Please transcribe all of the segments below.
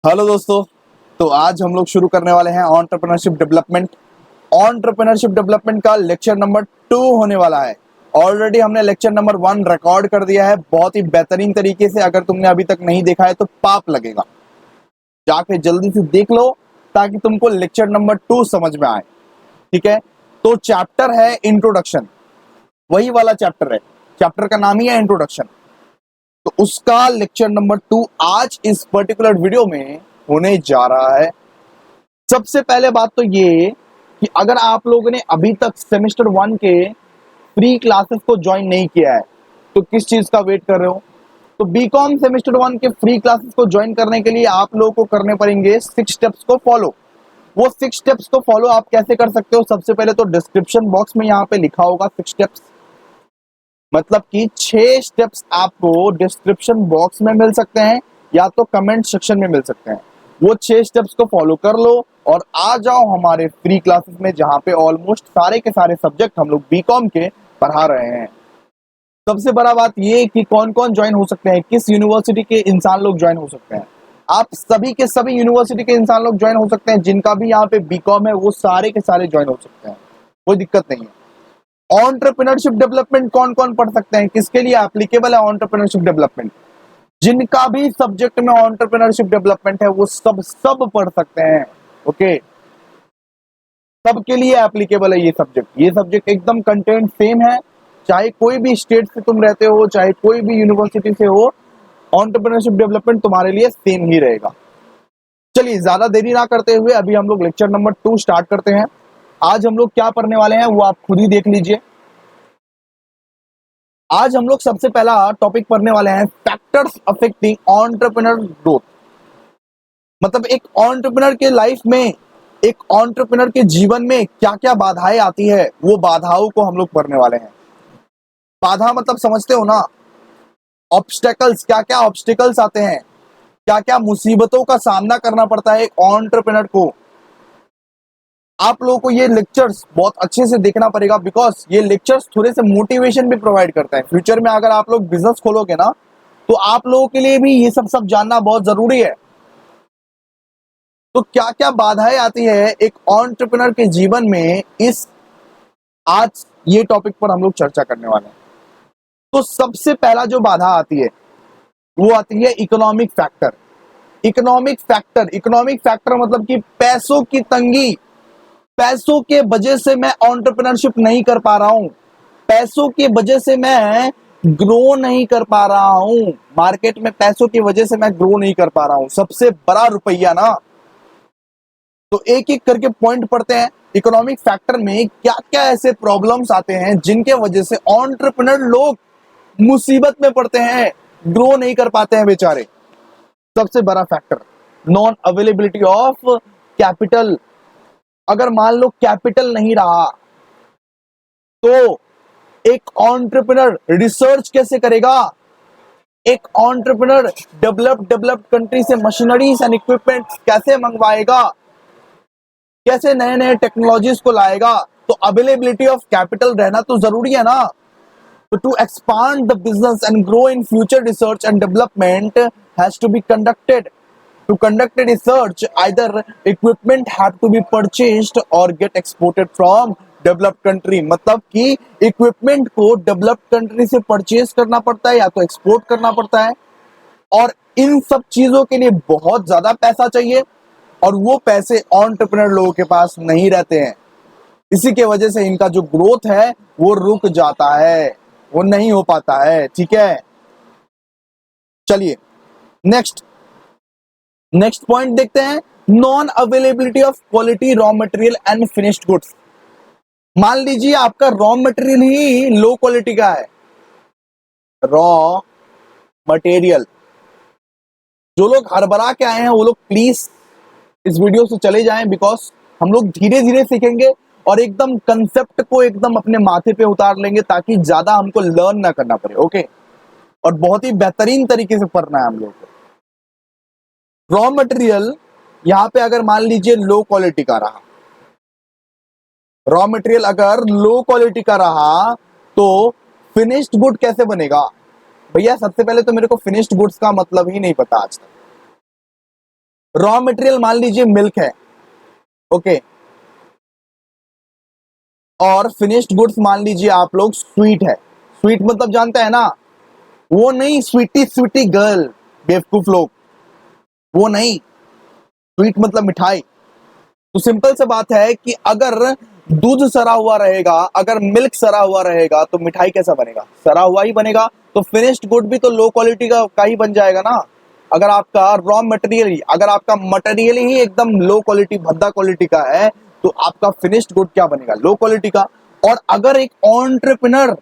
Hello दोस्तों। तो आज हम लोग शुरू करने वाले हैं एंटरप्रेन्योरशिप डेवलपमेंट। एंटरप्रेन्योरशिप डेवलपमेंट का लेक्चर नंबर 2 होने वाला है। ऑलरेडी हमने लेक्चर नंबर 1 रिकॉर्ड कर दिया है बहुत ही बेहतरीन तरीके से। अगर तुमने अभी तक नहीं देखा है तो पाप लगेगा, जाके जल्दी से देख लो ताकि तुमको लेक्चर नंबर 2 समझ में आए। ठीक है, तो चैप्टर है इंट्रोडक्शन, वही वाला चैप्टर है। चैप्टर का नाम ही है इंट्रोडक्शन। तो उसका लेक्चर नंबर 2 आज इस पर्टिकुलर वीडियो में होने जा रहा है। सबसे पहले बात तो ये कि अगर आप लोगों ने अभी तक सेमेस्टर 1 के फ्री क्लासेस को ज्वाइन नहीं किया है तो किस चीज का वेट कर रहे हो। तो बीकॉम सेमेस्टर 1 के फ्री क्लासेस को ज्वाइन करने के लिए आप लोगों को करने पड़ेंगे 6 स्टेप्स को फॉलो। वो 6 स्टेप्स को फॉलो आप कैसे कर सकते हो? सबसे पहले तो डिस्क्रिप्शन बॉक्स में यहाँ पे लिखा होगा 6 स्टेप्स, मतलब कि 6 स्टेप्स आपको डिस्क्रिप्शन बॉक्स में मिल सकते हैं या तो कमेंट सेक्शन में मिल सकते हैं। वो 6 स्टेप्स को फॉलो कर लो और आ जाओ हमारे फ्री क्लासेस में, जहां पे ऑलमोस्ट सारे के सारे सब्जेक्ट हम लोग बीकॉम के पढ़ा रहे हैं। सबसे बड़ा बात ये कि कौन कौन ज्वाइन हो सकते हैं, किस यूनिवर्सिटी के इंसान लोग ज्वाइन हो सकते हैं। आप सभी के सभी यूनिवर्सिटी के इंसान लोग ज्वाइन हो सकते हैं। जिनका भी यहाँ पे बीकॉम है वो सारे के सारे ज्वाइन हो सकते हैं, कोई दिक्कत नहीं है। एंटरप्रेन्योरशिप डेवलपमेंट कौन कौन पढ़ सकते हैं, किसके लिए एप्लीकेबल है एंटरप्रेन्योरशिप डेवलपमेंट? जिनका भी सब्जेक्ट में एंटरप्रेन्योरशिप डेवलपमेंट है वो सब पढ़ सकते हैं। ओके, सबके लिए एप्लीकेबल है ये सब्जेक्ट। ये सब्जेक्ट एकदम कंटेंट सेम है, चाहे कोई भी स्टेट से तुम रहते हो, चाहे कोई भी यूनिवर्सिटी से हो, एंटरप्रेन्योरशिप डेवलपमेंट तुम्हारे लिए सेम ही रहेगा। चलिए ज्यादा देरी ना करते हुए अभी हम लोग लेक्चर नंबर 2 स्टार्ट करते हैं। आज हम लोग क्या पढ़ने वाले हैं वो आप खुद ही देख लीजिए। आज हम लोग सबसे पहला टॉपिक पढ़ने वाले हैं फैक्टर्स अफेक्टिंग एंटरप्रेन्योर ग्रोथ। मतलब एक एंटरप्रेन्योर के लाइफ में, एक एंटरप्रेन्योर के जीवन में क्या क्या बाधाएं आती है, वो बाधाओं को हम लोग पढ़ने वाले हैं। बाधा मतलब समझते हो ना, ऑब्स्टेकल्स, क्या क्या ऑब्स्टेकल्स आते हैं, क्या क्या मुसीबतों का सामना करना पड़ता है एक एंटरप्रेन्योर को। आप लोगों को ये लेक्चर्स बहुत अच्छे से देखना पड़ेगा, बिकॉज ये लेक्चर्स थोड़े से मोटिवेशन भी प्रोवाइड करता है। फ्यूचर में अगर आप लोग बिजनेस खोलोगे ना तो आप लोगों के लिए भी ये सब जानना बहुत जरूरी है। तो क्या क्या बाधाएं आती है एक एंटरप्रेन्योर के जीवन में, इस आज ये टॉपिक पर हम लोग चर्चा करने वाले हैं। तो सबसे पहला जो बाधा आती है वो आती है इकोनॉमिक फैक्टर। इकोनॉमिक फैक्टर मतलब कि पैसों की तंगी। पैसों के वजह से मैं एंटरप्रेन्योरशिप नहीं कर पा रहा हूं, पैसों की वजह से मैं ग्रो नहीं कर पा रहा हूं मार्केट में, पैसों की वजह से मैं ग्रो नहीं कर पा रहा हूं। सबसे बड़ा रुपया ना। तो एक एक करके पॉइंट पढ़ते हैं। इकोनॉमिक फैक्टर में क्या क्या ऐसे प्रॉब्लम्स आते हैं जिनके वजह से एंटरप्रेन्योर लोग मुसीबत में पड़ते हैं, ग्रो नहीं कर पाते हैं बेचारे। सबसे बड़ा factor non availability of capital. अगर मान लो कैपिटल नहीं रहा तो एक एंटरप्रेन्योर रिसर्च कैसे करेगा? एक एंटरप्रेन्योर डेवलप्ड कंट्री से मशीनरीज एंड इक्विपमेंट कैसे मंगवाएगा, कैसे नए नए टेक्नोलॉजीज को लाएगा? तो अवेलेबिलिटी ऑफ कैपिटल रहना तो जरूरी है ना। तो to expand the business and grow in future, research and development has to be conducted. To conduct a research, either equipment have to be purchased or get exported from developed country। मतलब कि equipment को developed country से purchase करना पड़ता है या तो export करना पड़ता है, और इन सब चीजों के लिए बहुत ज्यादा पैसा चाहिए और वो पैसे एंटरप्रेन्योर लोगों के पास नहीं रहते हैं। इसी के वजह से इनका जो ग्रोथ है वो रुक जाता है, वो नहीं हो पाता है। ठीक है, चलिए नेक्स्ट पॉइंट देखते हैं। Non availability of quality raw material and finished goods. मान लीजिए आपका रॉ मटेरियल ही लो क्वालिटी का है। रॉ मटेरियल, जो लोग हड़बड़ा के आए हैं वो लोग प्लीज इस वीडियो से चले जाएं, बिकॉज हम लोग धीरे धीरे सीखेंगे और एकदम कंसेप्ट को एकदम अपने माथे पे उतार लेंगे ताकि ज्यादा हमको लर्न ना करना पड़े। ओके, और बहुत ही बेहतरीन तरीके से पढ़ना है हम लोग को। रॉ मटेरियल यहाँ पे अगर मान लीजिए लो क्वालिटी का रहा, रॉ मटेरियल अगर लो क्वालिटी का रहा तो फिनिश्ड गुड कैसे बनेगा? भैया सबसे पहले तो मेरे को फिनिश्ड गुड्स का मतलब ही नहीं पता आज तक। रॉ मटेरियल मान लीजिए मिल्क है, ओके, और फिनिश्ड गुड्स मान लीजिए आप लोग स्वीट है। स्वीट मतलब जानते हैं ना, वो नहीं स्वीटी स्वीटी गर्ल, बेवकूफ लोग, वो नहीं। स्वीट मतलब मिठाई। तो सिंपल सा बात है कि अगर दूध सड़ा हुआ रहेगा, अगर मिल्क सड़ा हुआ रहेगा तो मिठाई कैसा बनेगा? सड़ा हुआ ही बनेगा। तो फिनिश्ड गुड भी तो लो क्वालिटी का ही बन जाएगा ना। अगर आपका रॉ मटेरियल ही, अगर आपका मटेरियल ही एकदम लो क्वालिटी भद्दा क्वालिटी का है, तो आपका फिनिश्ड गुड क्या बनेगा? लो क्वालिटी का। और अगर एक एंटरप्रेन्योर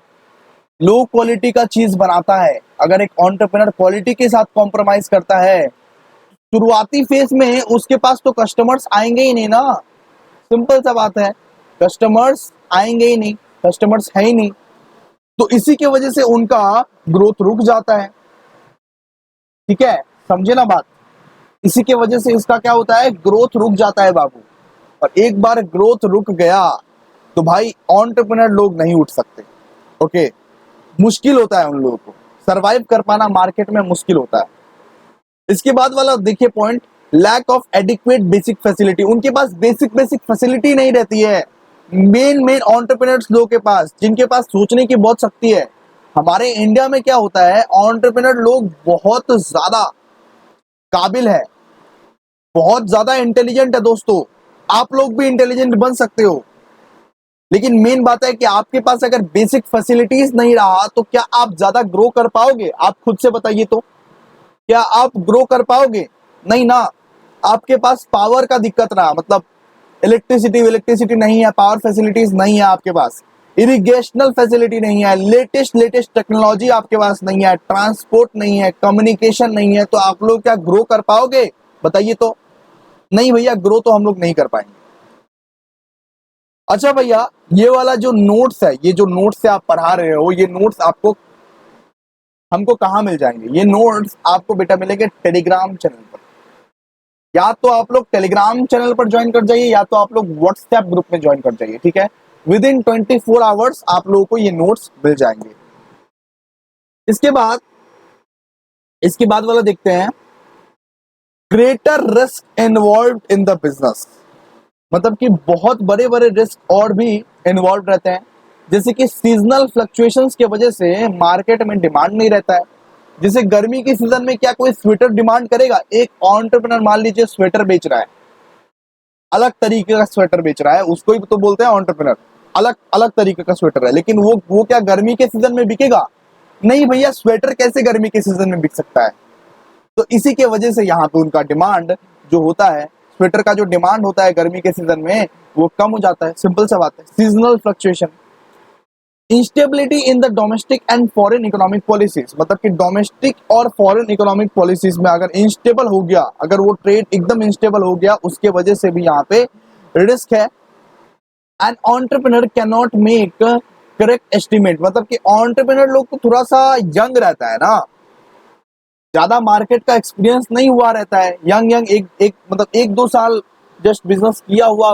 लो क्वालिटी का चीज बनाता है, अगर एक एंटरप्रेन्योर क्वालिटी के साथ कॉम्प्रोमाइज करता है, शुरुआती फेज में उसके पास तो कस्टमर्स आएंगे ही नहीं ना। सिंपल सा बात है, कस्टमर्स आएंगे ही नहीं, कस्टमर्स है ही नहीं। तो इसी की वजह से उनका ग्रोथ रुक जाता है। ठीक है, समझे ना बात? इसी की वजह से इसका क्या होता है? ग्रोथ रुक जाता है बाबू। और एक बार ग्रोथ रुक गया तो भाई एंटरप्रेन्योर लोग नहीं उठ सकते। ओके, मुश्किल होता है उन लोगों को सरवाइव कर पाना, मार्केट में मुश्किल होता है। इसके बाद वाला देखिए point, lack of adequate basic facility. उनके पास बेसिक फैसिलिटी नहीं रहती है। मेन एंटरप्रेन्योर्स लोगों के पास, जिनके पास सोचने की बहुत शक्ति है। हमारे इंडिया में क्या होता है, एंटरप्रेन्योर लोग बहुत ज्यादा काबिल है, बहुत ज्यादा इंटेलिजेंट है दोस्तों। आप लोग भी इंटेलिजेंट बन सकते हो, लेकिन मेन बात है कि आपके पास अगर बेसिक फैसिलिटीज नहीं रहा तो क्या आप ज्यादा ग्रो कर पाओगे? आप खुद से बताइए तो, क्या आप ग्रो कर पाओगे? नहीं ना। आपके पास पावर का दिक्कत रहा, मतलब इलेक्ट्रिसिटी नहीं है, पावर फैसिलिटीज नहीं है आपके पास, इरिगेशनल फैसिलिटी नहीं है, लेटेस्ट टेक्नोलॉजी आपके पास नहीं है, ट्रांसपोर्ट नहीं है, कम्युनिकेशन नहीं है, तो आप लोग क्या ग्रो कर पाओगे? बताइए तो। नहीं भैया, ग्रो तो हम लोग नहीं कर पाएंगे। अच्छा भैया, ये वाला जो नोट्स है, ये जो नोट्स से आप पढ़ा रहे हो, ये नोट्स आपको हमको कहाँ मिल जाएंगे? ये नोट्स आपको बेटा मिलेंगे टेलीग्राम चैनल पर। या तो आप लोग टेलीग्राम चैनल पर ज्वाइन कर जाइए, या तो आप लोग व्हाट्सएप ग्रुप में ज्वाइन कर जाइए। ठीक है, विद इन 24 आवर्स आप लोगों को ये नोट्स मिल जाएंगे। इसके बाद वाला देखते हैं, greater risk involve in the business. मतलब कि बहुत बड़े बड़े रिस्क और भी इन्वॉल्व रहते हैं, जैसे कि सीजनल फ्लक्चुएशंस की वजह से मार्केट में डिमांड नहीं रहता है। जैसे गर्मी की सीजन में क्या कोई स्वेटर डिमांड करेगा? एक एंटरप्रेन्योर मान लीजिए स्वेटर बेच रहा है, अलग तरीके का स्वेटर बेच रहा है, उसको ही तो बोलते हैं एंटरप्रेन्योर। अलग अलग तरीके का स्वेटर है, लेकिन वो क्या गर्मी के सीजन में बिकेगा? नहीं भैया, स्वेटर कैसे गर्मी के सीजन में बिक सकता है? तो इसी के वजह से यहाँ पे उनका डिमांड जो होता है, स्वेटर का जो डिमांड होता है गर्मी के सीजन में, वो कम हो जाता है। सिंपल सा बात है, seasonal fluctuation. Instability in the domestic and foreign economic policies, मतलब कि डोमेस्टिक और फॉरेन इकोनॉमिक पॉलिसीज में अगर इंस्टेबल हो गया, अगर वो ट्रेड एकदम इंस्टेबल हो गया, उसके वजह से भी यहाँ पे रिस्क है। An entrepreneur can not make correct estimate, मतलब कि एंटरप्रेन्योर लोग को थोड़ा सा यंग रहता है ना, ज्यादा मार्केट का एक्सपीरियंस नहीं हुआ रहता है। यंग एक मतलब 1-2 साल जस्ट बिजनेस किया हुआ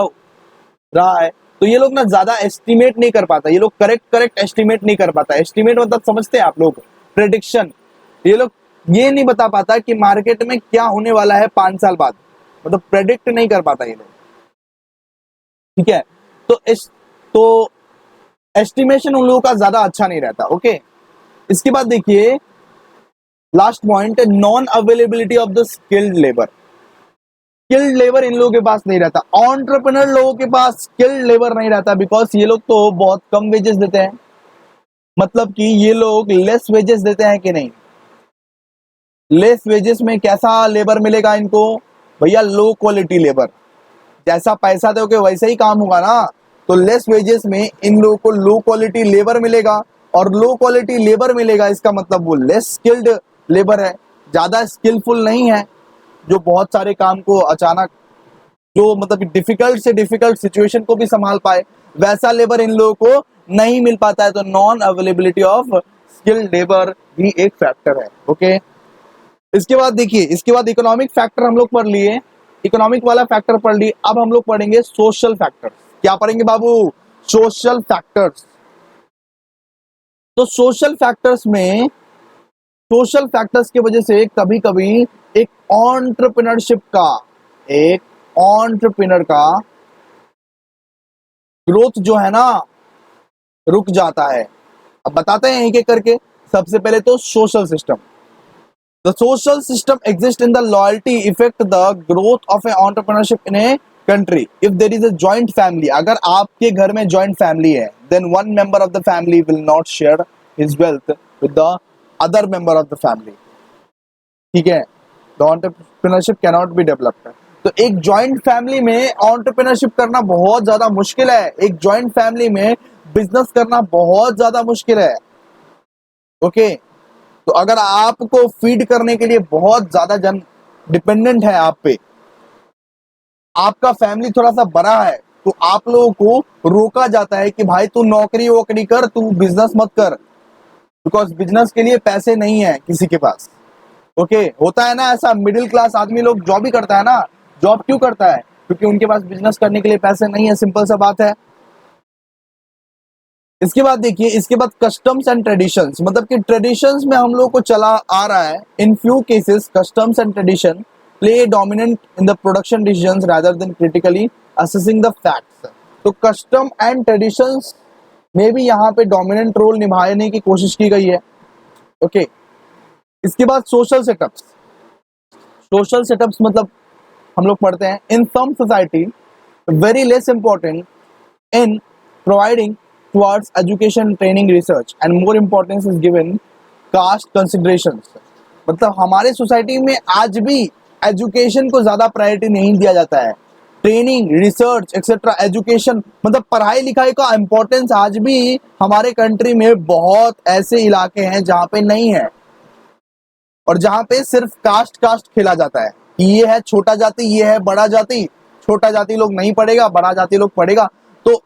रहा है, तो ये लोग ना ज्यादा एस्टिमेट नहीं कर पाता। ये लोग करेक्ट एस्टिमेट नहीं कर पाता। एस्टिमेट मतलब समझते हैं आप लोग? प्रेडिक्शन। ये लोग ये नहीं बता पाता कि मार्केट में क्या होने वाला है 5 साल बाद, मतलब प्रेडिक्ट नहीं कर पाता ये लोग। ठीक है, तो एस्टिमेशन उन लोगों का ज्यादा अच्छा नहीं रहता। ओके, इसके बाद देखिए last point, non availability of the skilled labour. Skilled labour in लोगों के पास नहीं रहता, एंटरप्रेन्योर लोगों के पास स्किल्ड लेबर नहीं रहता, बिकॉज ये लोग तो बहुत कम वेजेस देते हैं। मतलब कि ये लोग लेस वेजेस देते हैं कि नहीं? लेस वेजेस में कैसा लेबर मिलेगा इनको? भैया लो क्वालिटी लेबर। जैसा पैसा दोगे वैसे ही काम होगा ना। तो लेस वेजेस में इन लोगों को लो क्वालिटी लेबर मिलेगा, और लो क्वालिटी लेबर मिलेगा इसका मतलब वो लेस स्किल्ड लेबर है, ज्यादा स्किलफुल नहीं है, जो बहुत सारे काम को अचानक, जो मतलब डिफिकल्ट से डिफिकल्ट सिचुएशन को भी संभाल पाए, वैसा लेबर इन लोगों को नहीं मिल पाता है। तो non availability of skilled labour भी एक फैक्टर है। ओके, इसके बाद देखिए, इसके बाद इकोनॉमिक फैक्टर हम लोग पढ़ लिए, इकोनॉमिक वाला फैक्टर पढ़ लिए। अब हम लोग पढ़ेंगे सोशल फैक्टर्स। क्या पढ़ेंगे बाबू? Social factors. तो सोशल फैक्टर्स में, सोशल फैक्टर्स की वजह से कभी कभी एक एंटरप्रेन्योरशिप का एक एंटरप्रेन्योर का ग्रोथ जो है ना रुक जाता है। अब बताते हैं एक एक करके। सबसे पहले तो social system. The social system exist in the loyalty effect the growth of a entrepreneurship in a country. If there is a joint family, अगर आपके घर में जॉइंट फैमिली है, then one member of the family will not share his wealth with the other member of the family. ठीक है, the entrepreneurship can not be developed. तो एक joint family में एंटरप्रेन्योरशिप करना बहुत ज्यादा मुश्किल है। एक जॉइंट फैमिली में बिजनेस करना बहुत ज्यादा मुश्किल है। ओके, तो अगर आपको फीड करने के लिए बहुत ज्यादा जन डिपेंडेंट है आप पे, आपका फैमिली थोड़ा सा बड़ा है, तो आप लोगों को रोका जाता है कि भाई तू नौकरी वोकरी कर, तू बिजनेस मत कर, बिकॉज बिजनेस के लिए पैसे नहीं है किसी के पास। ओके, होता है ना ऐसा, मिडिल क्लास आदमी लोग जॉब ही करता है ना। जॉब क्यों करता है? क्योंकि उनके पास बिजनेस करने के लिए पैसे नहीं है, सिंपल सा बात है। इसके बाद देखिए, इसके बाद कस्टम्स एंड ट्रेडिशंस, मतलब कि ट्रेडिशंस में हम लोग को चला आ रहा है। In few cases customs and tradition play dominant in the production decisions rather than critically assessing the facts. तो कस्टम एंड ट्रेडिशंस में भी यहाँ पे डोमिनेंट रोल निभाने की कोशिश की गई है। ओके, इसके बाद सोशल सेटअप्स। सोशल सेटअप्स मतलब हम लोग पढ़ते हैं, in some society very less important in providing towards education, training, research and more importance is given caste considerations। मतलब हमारे सोसाइटी में आज भी एजुकेशन को ज्यादा प्रायोरिटी नहीं दिया जाता है। ट्रेनिंग, रिसर्च एक्सेट्रा, एजुकेशन मतलब पढ़ाई लिखाई का इंपॉर्टेंस आज भी हमारे कंट्री में बहुत ऐसे इलाके हैं जहाँ पे नहीं है, और जहाँ पे सिर्फ कास्ट कास्ट खेला जाता है कि ये है छोटा जाति, ये है बड़ा जाति। छोटा जाति लोग नहीं पढ़ेगा, बड़ा जाति लोग पढ़ेगा। तो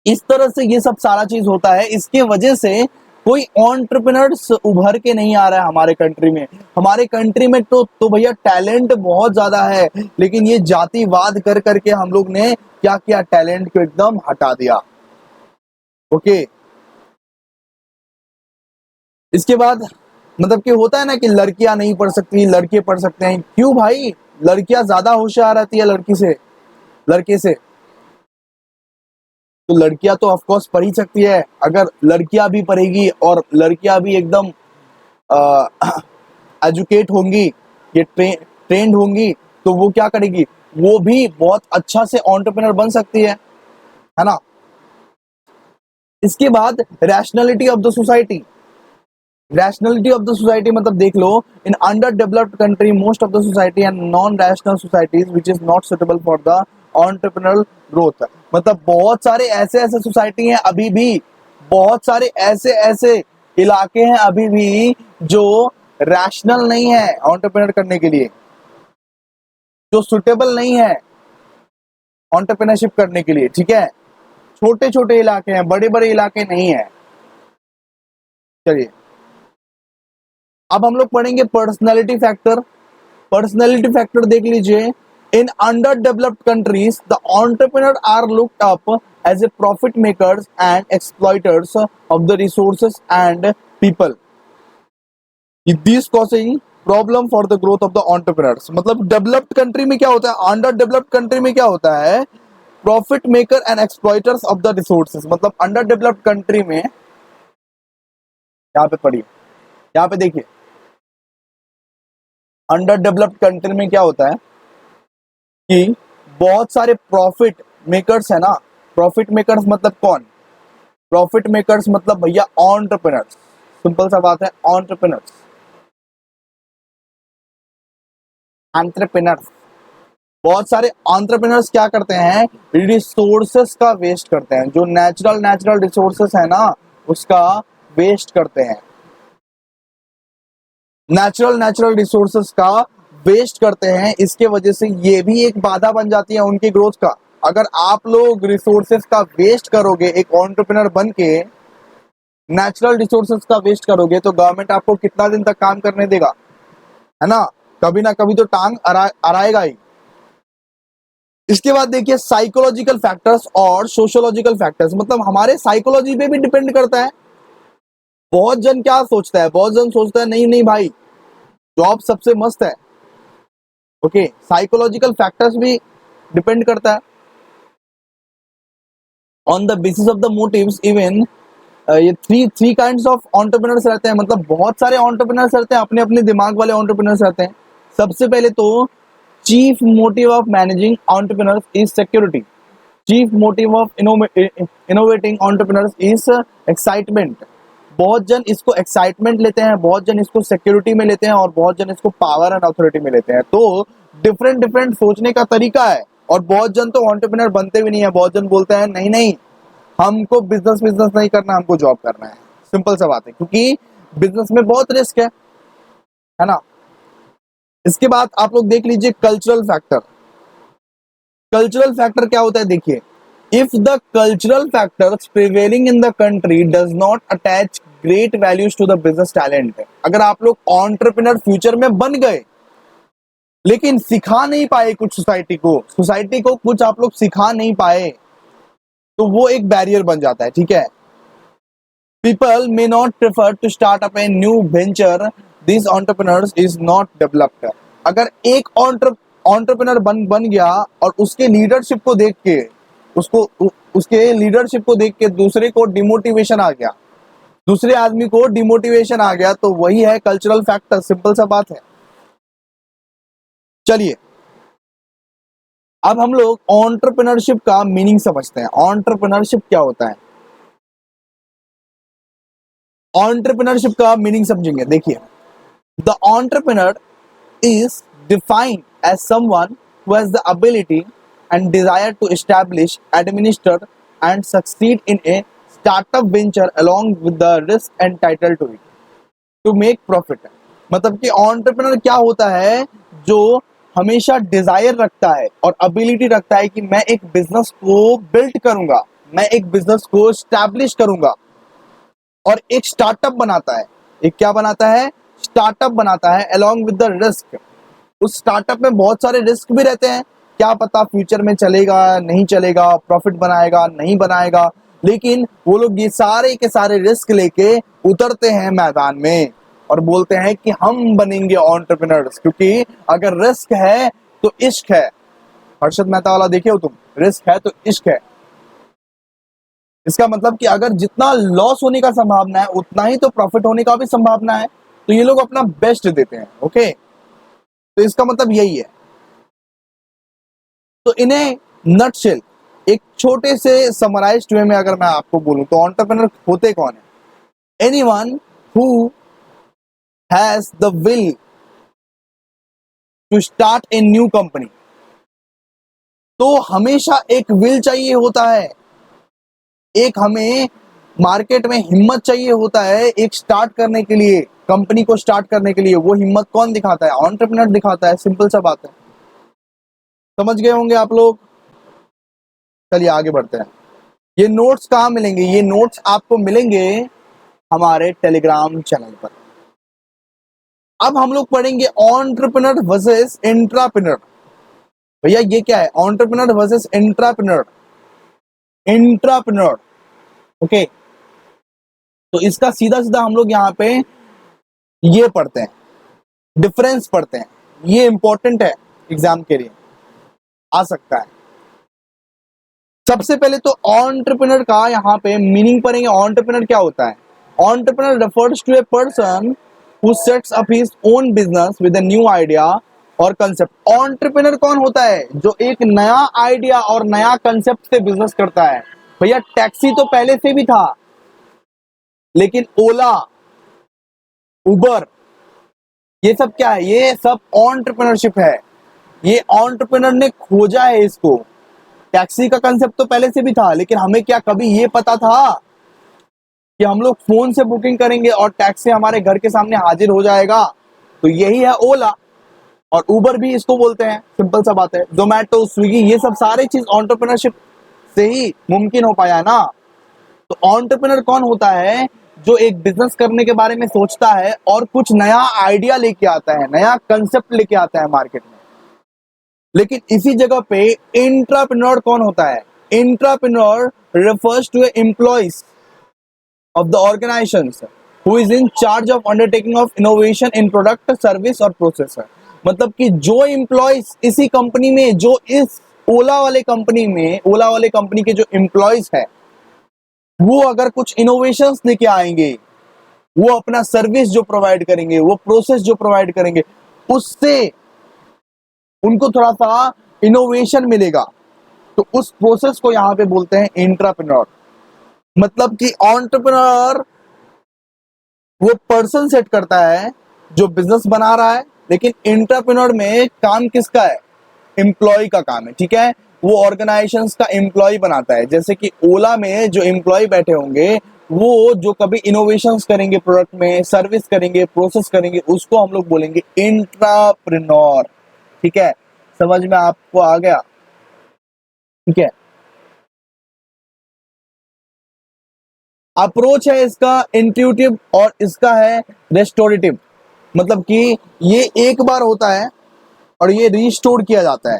इस तरह से ये सब सारा चीज होता है। इसके वजह से कोई एंटरप्रेन्योर्स उभर के नहीं आ रहा है हमारे कंट्री में। हमारे कंट्री में तो भैया टैलेंट बहुत ज्यादा है, लेकिन ये जातिवाद कर करके हम लोग ने क्या किया, टैलेंट को एकदम हटा दिया। ओके, इसके बाद मतलब कि होता है ना कि लड़कियां नहीं पढ़ सकती, लड़के पढ़ सकते हैं। क्यों भाई? लड़कियां ज्यादा होशियार रहती है लड़के से। तो लड़कियां तो ऑफ कोर्स पढ़ ही सकती है। अगर लड़कियां भी पढ़ेगी और लड़कियां भी एकदम एजुकेट होंगी, ये ट्रेंड होंगी, तो वो क्या करेगी, वो भी बहुत अच्छा से एंटरप्रेन्योर बन सकती है ना। इसके बाद rationality of the society. Rationality of the society मतलब देख लो, in under developed country most of the society and non rational societies which is not suitable for the entrepreneurial growth. मतलब बहुत सारे ऐसे ऐसे सोसाइटी हैं अभी भी, बहुत सारे ऐसे ऐसे इलाके हैं अभी भी जो रैशनल नहीं है एंटरप्रेन्योर करने के लिए, जो सुटेबल नहीं है एंटरप्रेन्योरशिप करने के लिए। ठीक है, छोटे छोटे इलाके हैं, बड़े बड़े इलाके नहीं है। चलिए, अब हम लोग पढ़ेंगे पर्सनैलिटी फैक्टर। पर्सनैलिटी फैक्टर देख लीजिए, in under developed countries the entrepreneur are looked up as a profit makers and exploiters of the resources and people, this causing problem for the growth of the entrepreneurs. मतलब developed country में क्या होता है, under developed country में क्या होता है, profit maker and exploiters of the resources. मतलब अंडर डेवलप्ड कंट्री में, यहाँ पे पढ़िए, यहाँ पे देखिए, अंडर डेवलप्ड कंट्री में क्या होता है कि बहुत सारे प्रॉफिट मेकर्स है ना। प्रॉफिट मेकर्स मतलब कौन? प्रॉफिट मेकर्स मतलब भैया एंटरप्रेन्योर्स। सिंपल सा बात है, एंटरप्रेन्योर्स। एंटरप्रेन्योर्स, बहुत सारे एंटरप्रेन्योर्स क्या करते हैं, रिसोर्सेस का वेस्ट करते हैं। जो नेचुरल रिसोर्सेस है ना, उसका वेस्ट करते हैं। नेचुरल रिसोर्सेस का वेस्ट करते हैं। इसके वजह से ये भी एक बाधा बन जाती है उनकी ग्रोथ का। अगर आप लोग रिसोर्सेस का वेस्ट करोगे, एक एंटरप्रेन्योर बन के नेचुरल रिसोर्सेस का वेस्ट करोगे, तो गवर्नमेंट आपको कितना दिन तक काम करने देगा, है ना। कभी ना कभी तो टांग अड़ाएगा ही। इसके बाद देखिए, साइकोलॉजिकल फैक्टर्स और सोशियोलॉजिकल फैक्टर्स, मतलब हमारे साइकोलॉजी पे भी डिपेंड करता है। बहुत जन क्या सोचता है, बहुत जन सोचता है नहीं नहीं भाई, जॉब सबसे मस्त है। ओके, साइकोलॉजिकल फैक्टर्स भी डिपेंड करता है on the basis of the motives even. ये थ्री काइंड्स ऑफ एंटरप्रेन्योर्स रहते हैं, मतलब बहुत सारे एंटरप्रेन्योर्स रहते हैं, अपने अपने दिमाग वाले एंटरप्रेन्योर्स रहते हैं। सबसे पहले तो chief motive of managing entrepreneurs is security. Chief motive of innovating entrepreneurs is excitement. बहुत जन इसको एक्साइटमेंट लेते हैं, बहुत जन इसको सिक्योरिटी में लेते हैं, और बहुत जन इसको पावर एंड अथॉरिटी में लेते हैं। तो डिफरेंट डिफरेंट सोचने का तरीका है। और बहुत जन तो एंटरप्रेन्योर बनते भी नहीं है, बहुत जन बोलते हैं नहीं नहीं हमको बिजनेस नहीं करना, हमको जॉब करना है। सिंपल सा बात है, क्योंकि बिजनेस में बहुत रिस्क है ना। इसके बाद आप लोग देख लीजिए कल्चरल फैक्टर। कल्चरल फैक्टर क्या होता है, देखिए, if the cultural factors prevailing in the country does not attach great values to the business talent. अगर आप लोग एंटरप्रेन्योर फ्यूचर में बन गए लेकिन सिखा नहीं पाए कुछ सोसाइटी को कुछ आप लोग सिखा नहीं पाए, तो वो एक बैरियर बन जाता है, ठीक है। People may not prefer to start up a new venture this entrepreneurs is not developed. अगर एक एंटरप्रेन्योर बन गया और उसके लीडरशिप को देख के दूसरे को डिमोटिवेशन आ गया, दूसरे आदमी को डिमोटिवेशन आ गया, तो वही है कल्चरल फैक्टर। सिंपल सा बात है। चलिए अब हम लोग एंटरप्रेन्योरशिप का मीनिंग समझते हैं। एंटरप्रेन्योरशिप क्या होता है, एंटरप्रेन्योरशिप का मीनिंग समझेंगे। देखिए, the entrepreneur is defined as someone who has the ability and desire to establish, administer, and succeed in a startup venture along with the risk entitled to it to make profit। मतलब कि entrepreneur क्या होता है, जो हमेशा Dzire रखता है और एबिलिटी रखता है कि मैं एक बिजनेस को बिल्ड करूंगा, मैं एक बिजनेस को स्टैब्लिश करूंगा, और एक स्टार्टअप बनाता है। एक क्या बनाता है, स्टार्टअप बनाता है अलोंग विद द रिस्क। उस स्टार्टअप में बहुत सारे रिस्क भी रहते हैं, क्या पता फ्यूचर में चलेगा नहीं चलेगा, प्रॉफिट बनाएगा नहीं बनाएगा, लेकिन वो लोग ये सारे के सारे रिस्क लेके उतरते हैं मैदान में और बोलते हैं कि हम बनेंगे एंटरप्रेन्योर्स। क्योंकि अगर रिस्क है तो इश्क है। हर्षद मेहता वाला देखे हो तुम, रिस्क है तो इश्क है। इसका मतलब कि अगर जितना लॉस होने का संभावना है उतना ही तो प्रॉफिट होने का भी संभावना है, तो ये लोग अपना बेस्ट देते हैं। ओके, तो इसका मतलब यही है। तो इन्हें नटशेल एक छोटे से समराइज्ड वे में अगर मैं आपको बोलूं तो एंटरप्रेन्योर होते कौन है, anyone who has the will to start a new company. तो हमेशा एक विल चाहिए होता है, एक हमें मार्केट में हिम्मत चाहिए होता है एक स्टार्ट करने के लिए, कंपनी को स्टार्ट करने के लिए। वो हिम्मत कौन दिखाता है, एंटरप्रेन्योर दिखाता है। सिंपल सा बात है, समझ गए होंगे आप लोग। चलिए आगे बढ़ते हैं। ये नोट्स कहाँ मिलेंगे, ये नोट्स आपको मिलेंगे हमारे टेलीग्राम चैनल पर। अब हम लोग पढ़ेंगे एंटरप्रेन्योर वर्सेस इंट्राप्रेन्योर। भैया ये क्या है, entrepreneur versus intrapreneur. Intrapreneur, okay, तो इसका सीधा सीधा हम लोग यहाँ पे ये पढ़ते हैं, डिफरेंस पढ़ते हैं। ये इंपॉर्टेंट है, एग्जाम के लिए आ सकता है। सबसे पहले तो एंटरप्रेन्योर का यहाँ पे मीनिंग पढ़ेंगे। एंटरप्रेन्योर क्या होता है, entrepreneur refers to a person who sets up his own business with a new idea और कंसेप्ट। एंटरप्रेन्योर कौन होता है, जो एक नया आइडिया और नया कंसेप्ट से बिजनेस करता है। भैया टैक्सी तो पहले से भी था, लेकिन ओला, उबर, ये सब क्या है, ये सब एंटरप्रेन्योरशिप है। ये एंटरप्रेन्योर ने खोजा है इसको। टैक्सी का कंसेप्ट तो पहले से भी था, लेकिन हमें क्या कभी ये पता था कि हम लोग फोन से बुकिंग करेंगे और टैक्सी हमारे घर के सामने हाजिर हो जाएगा। तो यही है ओला, और उबर भी इसको बोलते हैं। सिंपल सा बात है, जोमैटो, स्विगी, ये सब सारे चीज एंटरप्रेन्योरशिप से ही मुमकिन हो पाया ना। तो एंटरप्रेन्योर कौन होता है, जो एक बिजनेस करने के बारे में सोचता है और कुछ नया आइडिया लेके आता है, नया कंसेप्ट लेके आता है मार्केट में। लेकिन इसी जगह पे इंट्राप्रेन्योर कौन होता है, intrapreneur refers to employees of the organizations who is in charge of undertaking of innovation in product, service or process। मतलब कि जो एम्प्लॉयज इसी कंपनी में, जो इस ओला वाले कंपनी के जो एम्प्लॉयज है, वो अगर कुछ इनोवेशंस लेके आएंगे, वो अपना सर्विस जो प्रोवाइड करेंगे, वो प्रोसेस जो प्रोवाइड करेंगे, उससे उनको थोड़ा सा इनोवेशन मिलेगा, तो उस प्रोसेस को यहाँ पे बोलते हैं एंटरप्रेन्योर। मतलब कि एंटरप्रेन्योर वो पर्सन सेट करता है जो बिजनेस बना रहा है, लेकिन एंटरप्रेन्योर में काम किसका है? एम्प्लॉय का काम है, ठीक है। वो ऑर्गेनाइजेशंस का एम्प्लॉय बनाता है। जैसे कि ओला में जो एम्प्लॉय बैठे होंगे, वो जो कभी इनोवेशंस करेंगे, प्रोडक्ट में सर्विस करेंगे, प्रोसेस करेंगे, उसको हम लोग बोलेंगे एंटरप्रेन्योर, ठीक है। समझ में आपको आ गया? ठीक है। अप्रोच है इसका इंट्यूटिव और इसका है रेस्टोरेटिव। मतलब कि ये एक बार होता है और ये रिस्टोर किया जाता है।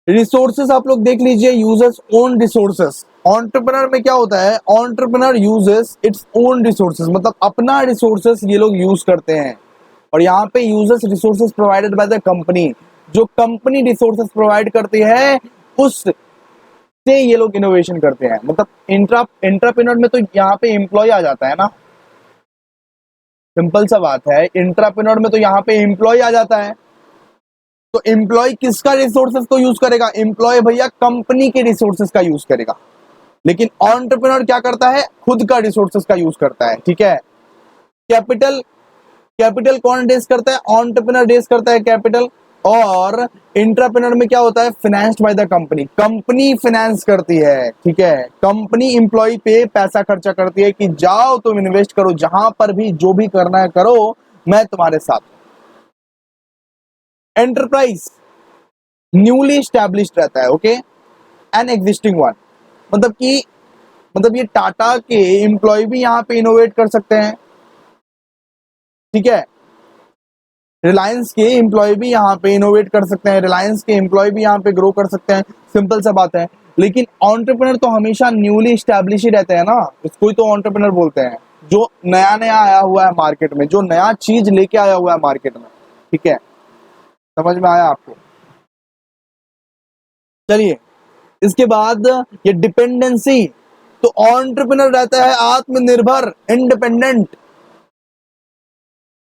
रिसोर्सेस आप लोग देख लीजिए, यूजर्स ओन रिसोर्सेस। एंटरप्रेन्योर में क्या होता है? Entrepreneur uses its own resources, मतलब अपना रिसोर्सेस ये लोग यूज करते हैं। और यहाँ पे users resources provided by the company, जो कंपनी रिसोर्सेस प्रोवाइड करती है उससे ये लोग इनोवेशन करते हैं। मतलब एंटरप्रेन्योर में तो यहाँ पे एम्प्लॉय आ जाता है ना, सिंपल सा बात है। एंटरप्रेन्योर में तो यहाँ पे एम्प्लॉय आ जाता है। तो एम्प्लॉय किसका रिसोर्सेस को यूज करेगा? एम्प्लॉय भैया कंपनी के रिसोर्सेस का यूज करेगा। लेकिन एंटरप्रेन्योर क्या करता है? खुद का रिसोर्सेस का यूज करता है, ठीक है। कैपिटल कैपिटल कौन रेस करता है? एंटरप्रेन्योर रेस करता है कैपिटल। और एंटरप्रेन्योर में क्या होता है? Financed by the company, company finance करती है, ठीक है। कंपनी एम्प्लॉय पे पैसा खर्चा करती है कि जाओ तुम इन्वेस्ट करो, जहां पर भी जो भी करना है करो, मैं तुम्हारे साथ। एंटरप्राइज न्यूली स्टैब्लिश्ड रहता है, ओके, एन एग्जिस्टिंग वन। मतलब कि ये टाटा के एम्प्लॉय भी यहाँ पे इनोवेट कर सकते हैं, ठीक है। रिलायंस के एम्प्लॉय भी यहाँ पे इनोवेट कर सकते हैं, रिलायंस के एम्प्लॉय भी यहाँ पे ग्रो कर सकते हैं, सिंपल सा बात है। लेकिन एंटरप्रेन्योर तो हमेशा न्यूली स्टैब्लिश ही रहते हैं ना, इसको ही तो एंटरप्रेन्योर बोलते हैं, जो नया नया आया हुआ है मार्केट में, जो नया चीज लेके आया हुआ है मार्केट में, ठीक है। समझ में आया आपको? चलिए, इसके बाद ये डिपेंडेंसी। तो एंटरप्रेन्योर रहता है आत्मनिर्भर, इंडिपेंडेंट,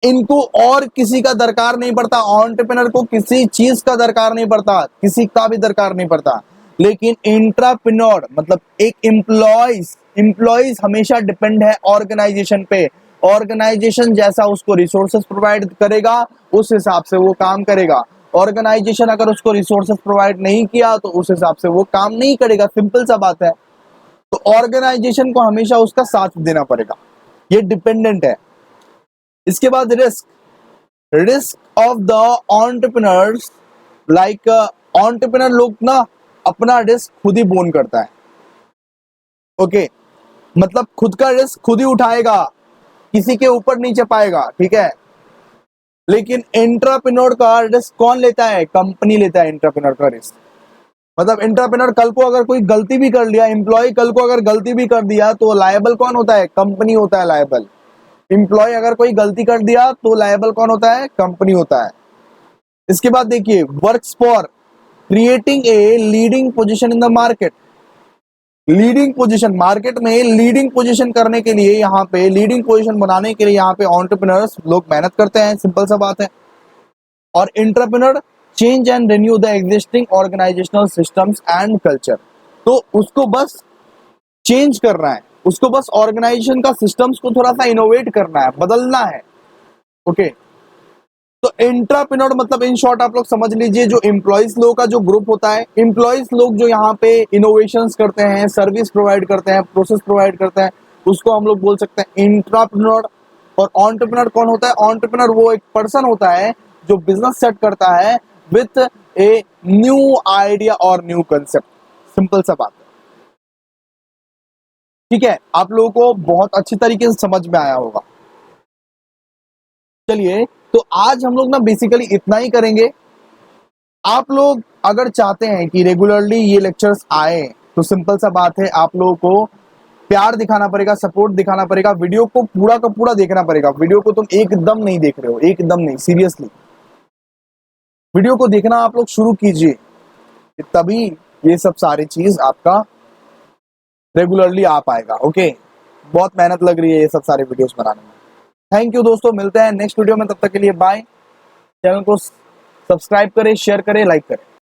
इनको और किसी का दरकार नहीं पड़ता। एंटरप्रेन्योर को किसी चीज का दरकार नहीं पड़ता, किसी का भी दरकार नहीं पड़ता। लेकिन एंटरप्रेन्योर मतलब एक एम्प्लॉइज हमेशा डिपेंड है ऑर्गेनाइजेशन पे। ऑर्गेनाइजेशन जैसा उसको रिसोर्सेज प्रोवाइड करेगा, उस हिसाब से वो काम करेगा। ऑर्गेनाइजेशन अगर उसको रिसोर्सेज प्रोवाइड नहीं किया तो उस हिसाब से वो काम नहीं करेगा, सिंपल सा बात है। तो ऑर्गेनाइजेशन को हमेशा उसका साथ देना पड़ेगा, ये डिपेंडेंट है। इसके बाद risk of the entrepreneurs, like entrepreneur लोग ना अपना रिस्क खुद ही बोन करता है, ओके। मतलब खुद का रिस्क खुद ही उठाएगा, किसी के ऊपर नहीं चपाएगा, ठीक है। लेकिन एंटरप्रेन्योर का रिस्क कौन लेता है? कंपनी लेता है एंटरप्रेन्योर का रिस्क। मतलब एंटरप्रेन्योर कल को अगर कोई गलती भी कर लिया, एम्प्लॉय कल को अगर गलती भी कर दिया, तो लायबल कौन होता है? कंपनी होता है लायबल। एम्प्लॉय अगर कोई गलती कर दिया तो लायबल कौन होता है? कंपनी होता है। इसके बाद देखिए, works for creating a leading position in the market. Leading position, market में लीडिंग पोजीशन करने के लिए, यहाँ पे लीडिंग पोजीशन बनाने के लिए यहाँ पे एंटरप्रेन्योर्स लोग मेहनत करते हैं, सिंपल सा बात है। और entrepreneur change and renew the existing organisational systems and culture. तो उसको बस चेंज करना है, उसको बस ऑर्गेनाइजेशन का सिस्टम्स को थोड़ा सा इनोवेट करना है, बदलना है, ओके। तो एंटरप्रेन्योर मतलब इन शॉर्ट आप लोग समझ लीजिए, जो एम्प्लॉइज लोग का जो ग्रुप होता है, एम्प्लॉइज लोग जो यहाँ पे इनोवेशंस करते हैं, सर्विस प्रोवाइड करते हैं, प्रोसेस प्रोवाइड करते हैं, उसको हम लोग बोल सकते हैं एंटरप्रेन्योर। और एंटरप्रेन्योर कौन होता है? एंटरप्रेन्योर वो एक पर्सन होता है जो बिजनेस सेट करता है विथ ए न्यू आइडिया और न्यू कंसेप्ट, सिंपल सा बात है, ठीक है। आप लोगों को बहुत अच्छी तरीके से समझ में आया होगा। चलिए, तो आज हम लोग ना बेसिकली इतना ही करेंगे। आप लोग अगर चाहते हैं कि रेगुलरली ये लेक्चर्स आए, तो सिंपल सा बात है, आप लोगों को प्यार दिखाना पड़ेगा, सपोर्ट दिखाना पड़ेगा, वीडियो को पूरा का पूरा देखना पड़ेगा। वीडियो को तुम एकदम नहीं देख रहे हो, एकदम नहीं, सीरियसली वीडियो को देखना आप लोग शुरू कीजिए, तभी ये सब सारी चीज आपका रेगुलरली आ पाएगा। ओके, बहुत मेहनत लग रही है ये सब सारे वीडियोस बनाने में। थैंक यू दोस्तों, मिलते हैं नेक्स्ट वीडियो में, तब तक के लिए बाय। चैनल को सब्सक्राइब करें, शेयर करें, लाइक करें।